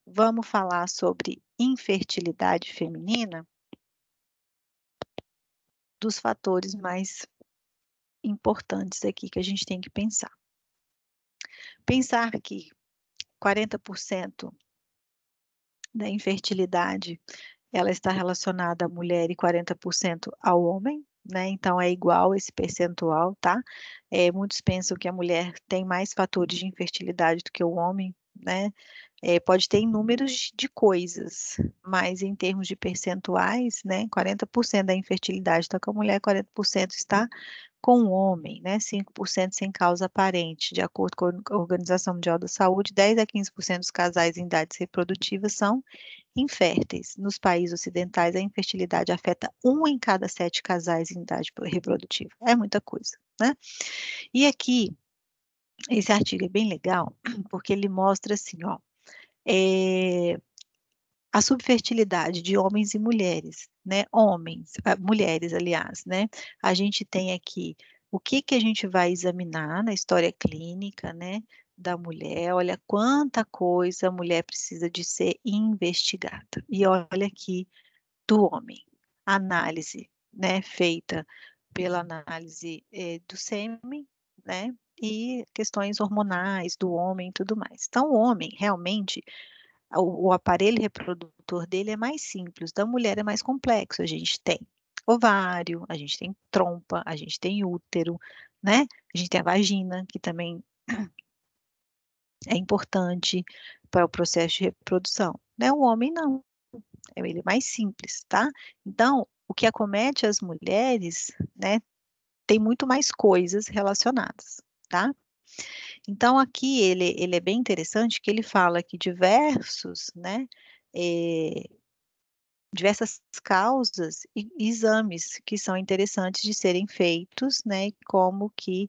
vamos falar sobre infertilidade feminina, dos fatores mais importantes aqui que a gente tem que pensar. Pensar que 40% da infertilidade ela está relacionada à mulher e 40% ao homem, né? Então é igual esse percentual, tá? Muitos pensam que a mulher tem mais fatores de infertilidade do que o homem, né? Pode ter em números de coisas, mas em termos de percentuais, né? 40% da infertilidade está com a mulher, 40% está com o homem, né? 5% sem causa aparente. De acordo com a Organização Mundial da Saúde, 10 a 15% dos casais em idades reprodutivas são inférteis. Nos países ocidentais, a infertilidade afeta 1 em cada 7 casais em idade reprodutiva. É muita coisa, né? E aqui, esse artigo é bem legal, porque ele mostra assim, ó, a subfertilidade de homens e mulheres, né? Mulheres, aliás, né? A gente tem aqui o que que a gente vai examinar na história clínica, né? Da mulher, olha quanta coisa a mulher precisa de ser investigada. E olha aqui do homem, análise, né? Feita pela análise do sêmen, né? E questões hormonais do homem e tudo mais. Então, o homem realmente o aparelho reprodutor dele é mais simples, da mulher é mais complexo. A gente tem ovário, a gente tem trompa, a gente tem útero, né? A gente tem a vagina, que também é importante para o processo de reprodução, né? O homem não, ele é mais simples, tá? Então, o que acomete as mulheres, né, tem muito mais coisas relacionadas, tá? Então, aqui ele é bem interessante que ele fala que né, eh, diversas causas e exames que são interessantes de serem feitos, né, como que,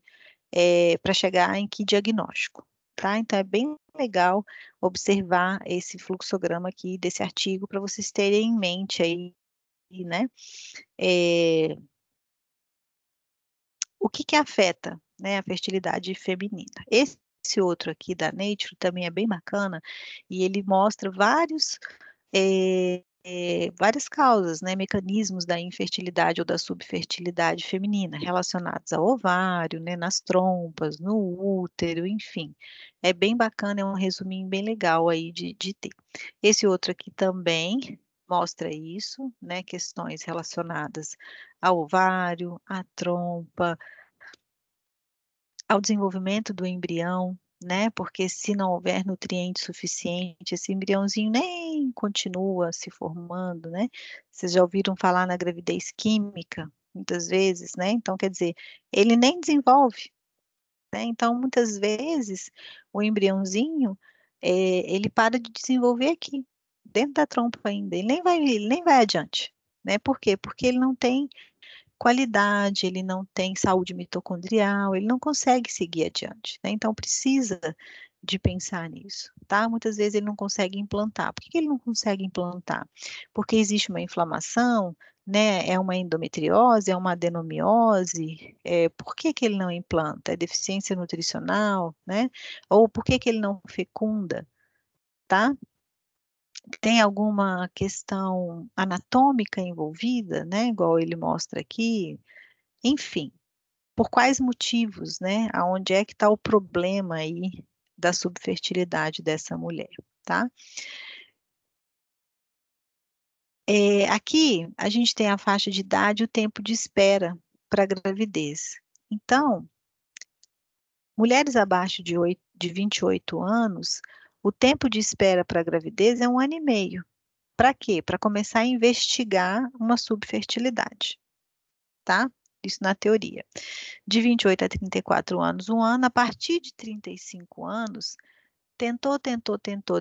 para chegar em que diagnóstico, tá? Então, é bem legal observar esse fluxograma aqui desse artigo para vocês terem em mente aí, né, eh, o que que afeta, né, a fertilidade feminina. Esse outro aqui da Nature também é bem bacana e ele mostra várias causas, né, mecanismos da infertilidade ou da subfertilidade feminina relacionados ao ovário, né, nas trompas, no útero, enfim. É bem bacana, é um resuminho bem legal aí de ter. Esse outro aqui também mostra isso, né, questões relacionadas ao ovário, à trompa, ao desenvolvimento do embrião, né? Porque se não houver nutriente suficiente, esse embriãozinho nem continua se formando, né? Vocês já ouviram falar na gravidez química, muitas vezes, né? Então, quer dizer, ele nem desenvolve, né? Então, muitas vezes, o embriãozinho, ele para de desenvolver aqui, dentro da trompa ainda, ele nem vai adiante, né? Por quê? Porque ele não tem qualidade, ele não tem saúde mitocondrial, ele não consegue seguir adiante, né? Então precisa de pensar nisso, tá? Muitas vezes ele não consegue implantar. Por que que ele não consegue implantar? Porque existe uma inflamação, né? É uma endometriose, é uma adenomiose. Por que que ele não implanta? É deficiência nutricional, né? Ou por que que ele não fecunda, tá? Tem alguma questão anatômica envolvida, né? Igual ele mostra aqui. Enfim, por quais motivos, né? Aonde é que está o problema aí da subfertilidade dessa mulher, tá? Aqui a gente tem a faixa de idade e o tempo de espera para a gravidez. Então, mulheres abaixo de 28 anos, o tempo de espera para a gravidez é 1 ano e meio. Para quê? Para começar a investigar uma subfertilidade, tá? Isso na teoria. De 28 a 34 anos, 1 ano. A partir de 35 anos, tentou,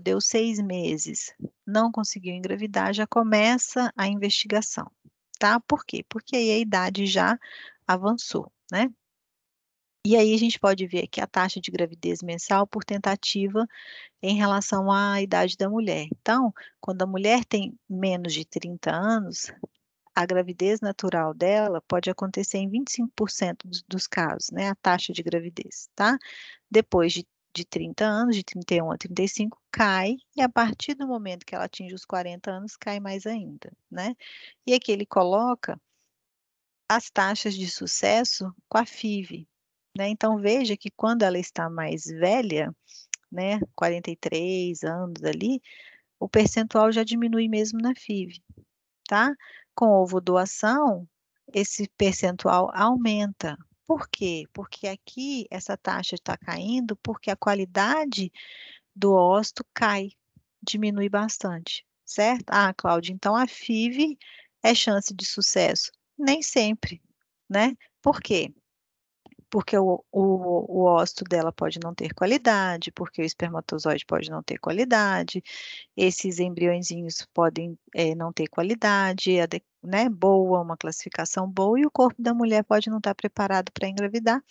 deu 6 meses, não conseguiu engravidar, já começa a investigação, tá? Por quê? Porque aí a idade já avançou, né? E aí a gente pode ver aqui a taxa de gravidez mensal por tentativa em relação à idade da mulher. Então, quando a mulher tem menos de 30 anos, a gravidez natural dela pode acontecer em 25% dos casos, né? A taxa de gravidez, tá? Depois de 30 anos, de 31 a 35, cai, e a partir do momento que ela atinge os 40 anos, cai mais ainda, né? E aqui ele coloca as taxas de sucesso com a FIV, né? Então veja que quando ela está mais velha, né, 43 anos ali, o percentual já diminui mesmo na FIV, tá? Com ovodoação, esse percentual aumenta. Por quê? Porque aqui essa taxa está caindo porque a qualidade do ósseo cai, diminui bastante, certo? Ah, Cláudia, então a FIV é chance de sucesso? Nem sempre, né? Por quê? Porque o ósseo dela pode não ter qualidade, porque o espermatozoide pode não ter qualidade, esses embriõezinhos podem não ter qualidade, né, boa, uma classificação boa, e o corpo da mulher pode não estar preparado para engravidar,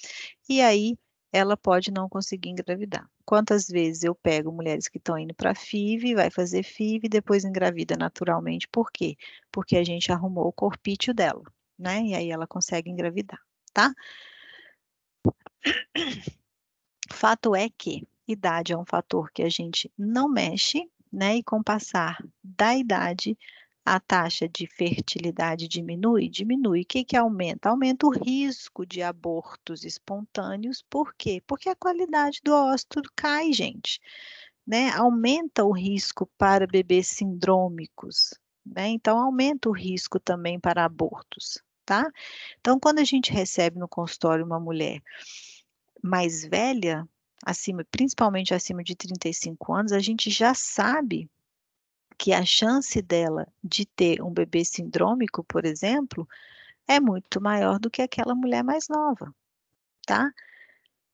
e aí ela pode não conseguir engravidar. Quantas vezes eu pego mulheres que estão indo para FIV, vai fazer FIV e depois engravida naturalmente, por quê? Porque a gente arrumou o corpício dela, né, e aí ela consegue engravidar, tá? Fato é que idade é um fator que a gente não mexe, né? E com o passar da idade, a taxa de fertilidade diminui? Diminui. O que que aumenta? Aumenta o risco de abortos espontâneos. Por quê? Porque a qualidade do óvulo cai, gente, né? Aumenta o risco para bebês sindrômicos, né? Então, aumenta o risco também para abortos, tá? Então, quando a gente recebe no consultório uma mulher mais velha, principalmente acima de 35 anos, a gente já sabe que a chance dela de ter um bebê sindrômico, por exemplo, é muito maior do que aquela mulher mais nova, tá?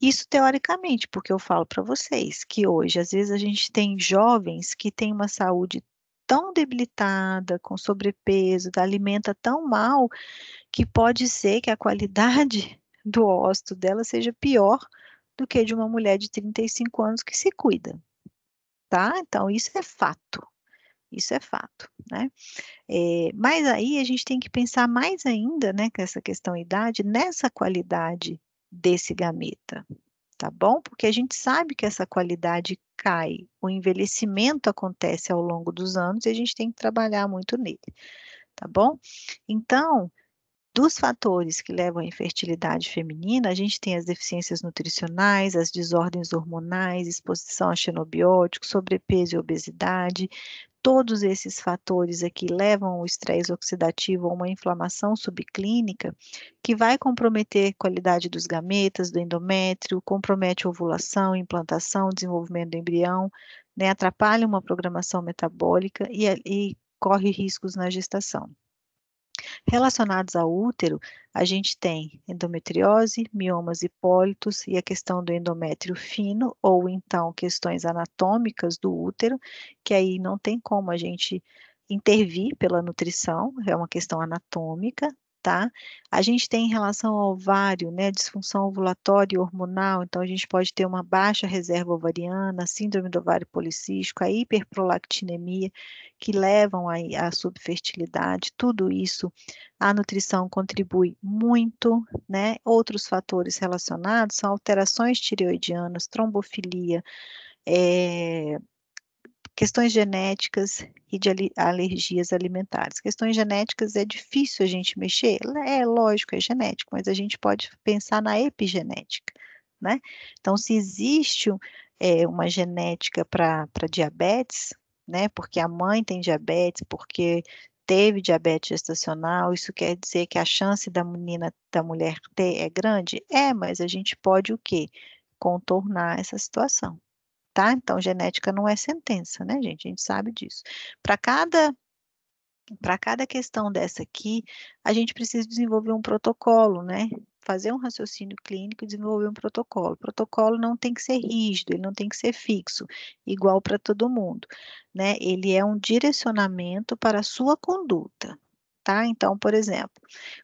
Isso teoricamente, porque eu falo para vocês que hoje, às vezes, a gente tem jovens que têm uma saúde tão debilitada, com sobrepeso, alimenta tão mal, que pode ser que a qualidade do ósseo dela seja pior do que de uma mulher de 35 anos que se cuida, tá? Então, isso é fato, né? Mas aí a gente tem que pensar mais ainda, né, com essa questão idade, nessa qualidade desse gameta, tá bom? Porque a gente sabe que essa qualidade cai, o envelhecimento acontece ao longo dos anos e a gente tem que trabalhar muito nele, tá bom? Então, dos fatores que levam à infertilidade feminina, a gente tem as deficiências nutricionais, as desordens hormonais, exposição a xenobióticos, sobrepeso e obesidade. Todos esses fatores aqui levam ao estresse oxidativo ou uma inflamação subclínica que vai comprometer a qualidade dos gametas, do endométrio, compromete a ovulação, implantação, desenvolvimento do embrião, né, atrapalha uma programação metabólica e corre riscos na gestação. Relacionados ao útero, a gente tem endometriose, miomas e pólitos e a questão do endométrio fino, ou então questões anatômicas do útero, que aí não tem como a gente intervir pela nutrição, é uma questão anatômica, tá? A gente tem em relação ao ovário, né, disfunção ovulatória e hormonal, então a gente pode ter uma baixa reserva ovariana, síndrome do ovário policístico, a hiperprolactinemia, que levam à subfertilidade, tudo isso a nutrição contribui muito, né? Outros fatores relacionados são alterações tireoidianas, trombofilia, eh, questões genéticas e de alergias alimentares. Questões genéticas é difícil a gente mexer, é lógico, é genético, mas a gente pode pensar na epigenética, né? Então, se existe uma genética para diabetes, né? Porque a mãe tem diabetes, porque teve diabetes gestacional, isso quer dizer que a chance da menina, da mulher ter é grande? É, mas a gente pode o quê? Contornar essa situação, tá? Então, genética não é sentença, né, gente? A gente sabe disso. Para cada questão dessa aqui, a gente precisa desenvolver um protocolo, né? Fazer um raciocínio clínico e desenvolver um protocolo. O protocolo não tem que ser rígido, ele não tem que ser fixo, igual para todo mundo, né? Ele é um direcionamento para a sua conduta, tá? Então, por exemplo,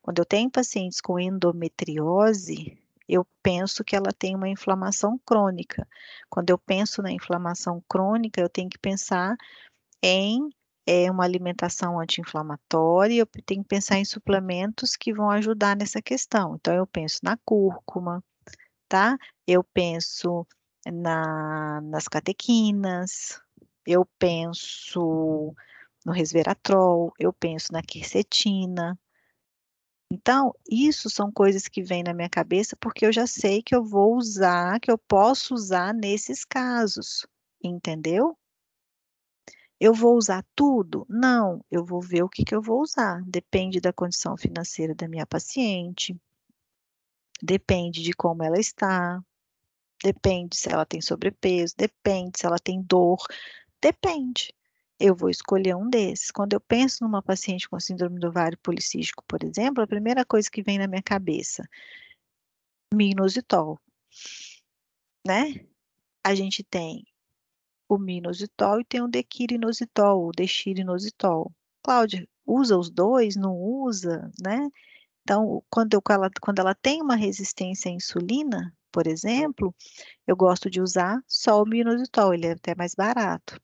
quando eu tenho pacientes com endometriose, eu penso que ela tem uma inflamação crônica. Quando eu penso na inflamação crônica, eu tenho que pensar em uma alimentação anti-inflamatória, eu tenho que pensar em suplementos que vão ajudar nessa questão. Então, eu penso na cúrcuma, tá? Eu penso nas catequinas, eu penso no resveratrol, eu penso na quercetina. Então, isso são coisas que vêm na minha cabeça porque eu já sei que eu vou usar, que eu posso usar nesses casos, entendeu? Eu vou usar tudo? Não, eu vou ver o que que eu vou usar. Depende da condição financeira da minha paciente, depende de como ela está, depende se ela tem sobrepeso, depende se ela tem dor, depende. Eu vou escolher um desses. Quando eu penso numa paciente com síndrome do ovário policístico, por exemplo, a primeira coisa que vem na minha cabeça, minoxidil, né? A gente tem o minoxidil e tem o dequirinozitol, o dexirinozitol. Cláudia, usa os dois? Não usa, né? Então, quando ela tem uma resistência à insulina, por exemplo, eu gosto de usar só o minoxidil, ele é até mais barato.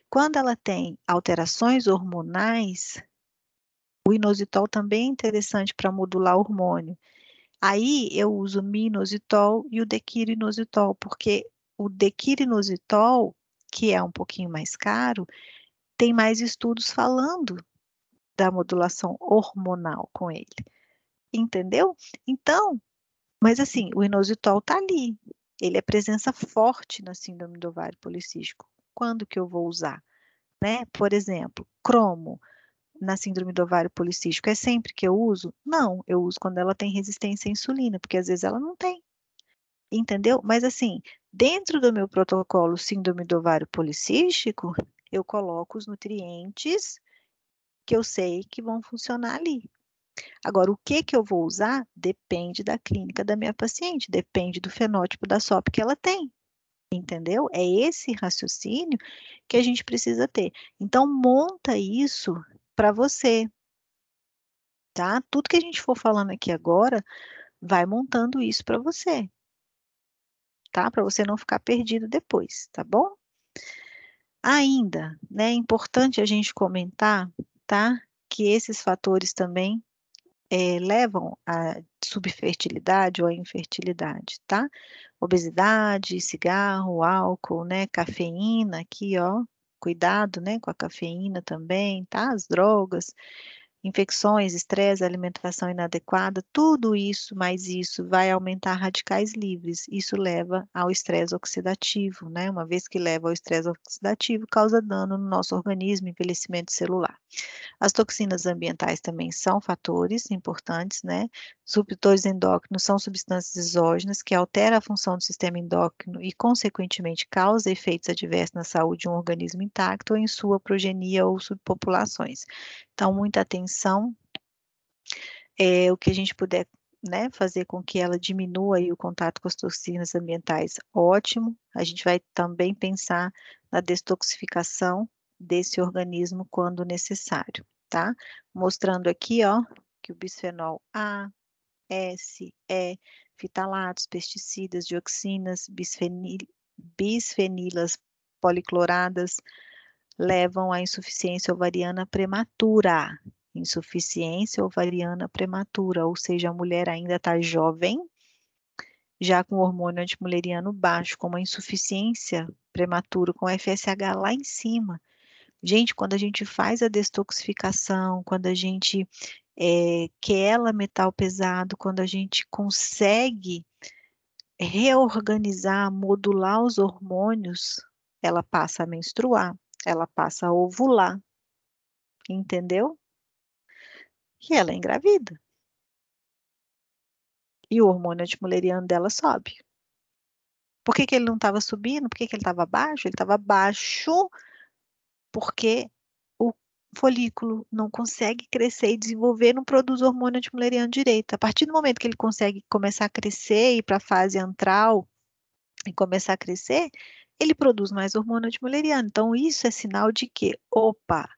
Quando ela tem alterações hormonais, o inositol também é interessante para modular o hormônio. Aí eu uso o minoxidil e o dequirinozitol, porque o dequirinozitol, que é um pouquinho mais caro, tem mais estudos falando da modulação hormonal com ele. Entendeu? Então, mas assim, o inositol está ali. Ele é presença forte na síndrome do ovário policístico. Quando que eu vou usar? Né? Por exemplo, cromo na síndrome do ovário policístico. É sempre que eu uso? Não, eu uso quando ela tem resistência à insulina, porque às vezes ela não tem. Entendeu? Mas assim, dentro do meu protocolo síndrome do ovário policístico, eu coloco os nutrientes que eu sei que vão funcionar ali. Agora, o que que eu vou usar depende da clínica da minha paciente, depende do fenótipo da SOP que ela tem, entendeu? É esse raciocínio que a gente precisa ter. Então, monta isso para você, tá? Tudo que a gente for falando aqui agora, vai montando isso para você, tá? Para você não ficar perdido depois, tá bom? Ainda, né, é importante a gente comentar, tá? Que esses fatores também levam à subfertilidade ou à infertilidade, tá? Obesidade, cigarro, álcool, né? Cafeína aqui, ó. Cuidado, né, com a cafeína também, tá? As drogas, infecções, estresse, alimentação inadequada, tudo isso, mais isso, vai aumentar radicais livres. Isso leva ao estresse oxidativo, né? Uma vez que leva ao estresse oxidativo, causa dano no nosso organismo, envelhecimento celular. As toxinas ambientais também são fatores importantes, né? Disruptores endócrinos são substâncias exógenas que alteram a função do sistema endócrino e, consequentemente, causam efeitos adversos na saúde de um organismo intacto ou em sua progenia ou subpopulações. Então, muita atenção. O que a gente puder, né, fazer com que ela diminua aí o contato com as toxinas ambientais, ótimo. A gente vai também pensar na detoxificação desse organismo quando necessário, tá? Mostrando aqui, ó, que o bisfenol A, S, E, fitalatos, pesticidas, dioxinas, bisfenilas policloradas levam à insuficiência ovariana prematura. Insuficiência ovariana prematura, ou seja, a mulher ainda está jovem, já com o hormônio antimuleriano baixo, com uma insuficiência prematura, com FSH lá em cima. Gente, quando a gente faz a detoxificação, quando a gente quela metal pesado, quando a gente consegue reorganizar, modular os hormônios, ela passa a menstruar, ela passa a ovular, entendeu? E ela engravida. E o hormônio antimuleriano dela sobe. Por que que ele não estava subindo? Por que que ele estava baixo? Ele estava baixo porque o folículo não consegue crescer e desenvolver, não produz hormônio antimuleriano direito. A partir do momento que ele consegue começar a crescer, ir para a fase antral e começar a crescer, ele produz mais hormônio antimuleriano. Então, isso é sinal de que, opa,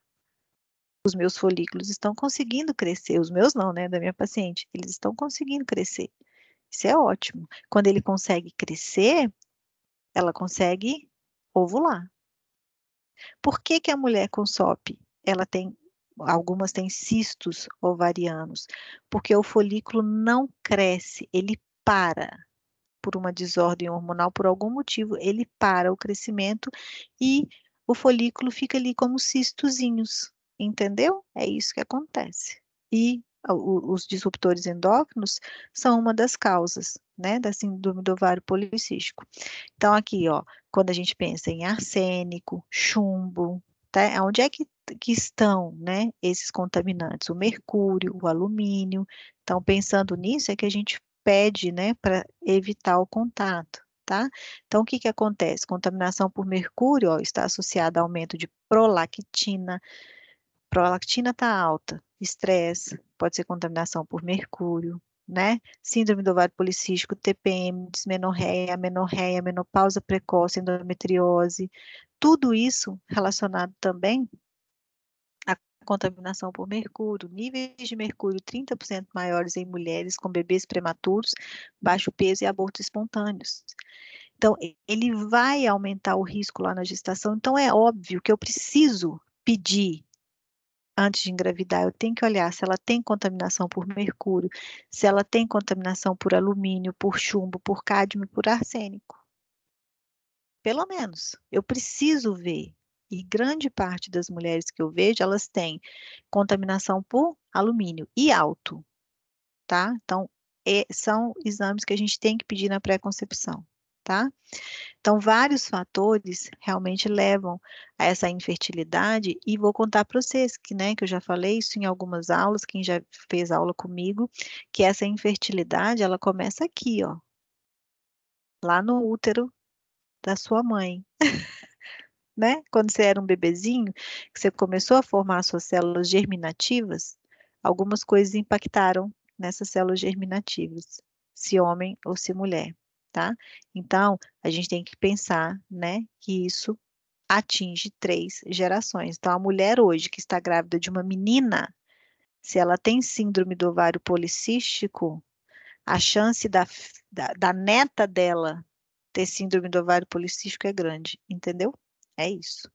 os meus folículos estão conseguindo crescer. Os meus não, né? Da minha paciente. Eles estão conseguindo crescer. Isso é ótimo. Quando ele consegue crescer, ela consegue ovular. Por que que a mulher com SOP, algumas têm cistos ovarianos? Porque o folículo não cresce, ele para. por uma desordem hormonal, por algum motivo, ele para o crescimento e o folículo fica ali como cistozinhos, entendeu? É isso que acontece. E os disruptores endócrinos são uma das causas, né, da síndrome do ovário policístico. Então, aqui, ó, quando a gente pensa em arsênico, chumbo, tá? Onde é que estão, né, esses contaminantes? O mercúrio, o alumínio. Então, pensando nisso, é que a gente pede, né, para evitar o contato, tá? Então, o que que acontece? Contaminação por mercúrio, ó, está associada a aumento de prolactina. Prolactina está alta, estresse, pode ser contaminação por mercúrio, né? Síndrome do ovário policístico, TPM, dismenorreia, amenorreia, menopausa precoce, endometriose, tudo isso relacionado também à contaminação por mercúrio, níveis de mercúrio 30% maiores em mulheres com bebês prematuros, baixo peso e abortos espontâneos. Então, ele vai aumentar o risco lá na gestação. Então, é óbvio que eu preciso pedir antes de engravidar, eu tenho que olhar se ela tem contaminação por mercúrio, se ela tem contaminação por alumínio, por chumbo, por cádmio, por arsênico. Pelo menos, eu preciso ver. E grande parte das mulheres que eu vejo, elas têm contaminação por alumínio e alto, tá? Então, são exames que a gente tem que pedir na pré-concepção, tá? Então, vários fatores realmente levam a essa infertilidade, e vou contar para vocês que, né, que eu já falei isso em algumas aulas, quem já fez aula comigo, que essa infertilidade, ela começa aqui, ó, lá no útero da sua mãe, né? Quando você era um bebezinho, que você começou a formar suas células germinativas, algumas coisas impactaram nessas células germinativas, se homem ou se mulher, tá? Então, a gente tem que pensar, né, que isso atinge 3 gerações. Então, a mulher hoje que está grávida de uma menina, se ela tem síndrome do ovário policístico, a chance da neta dela ter síndrome do ovário policístico é grande, entendeu? É isso.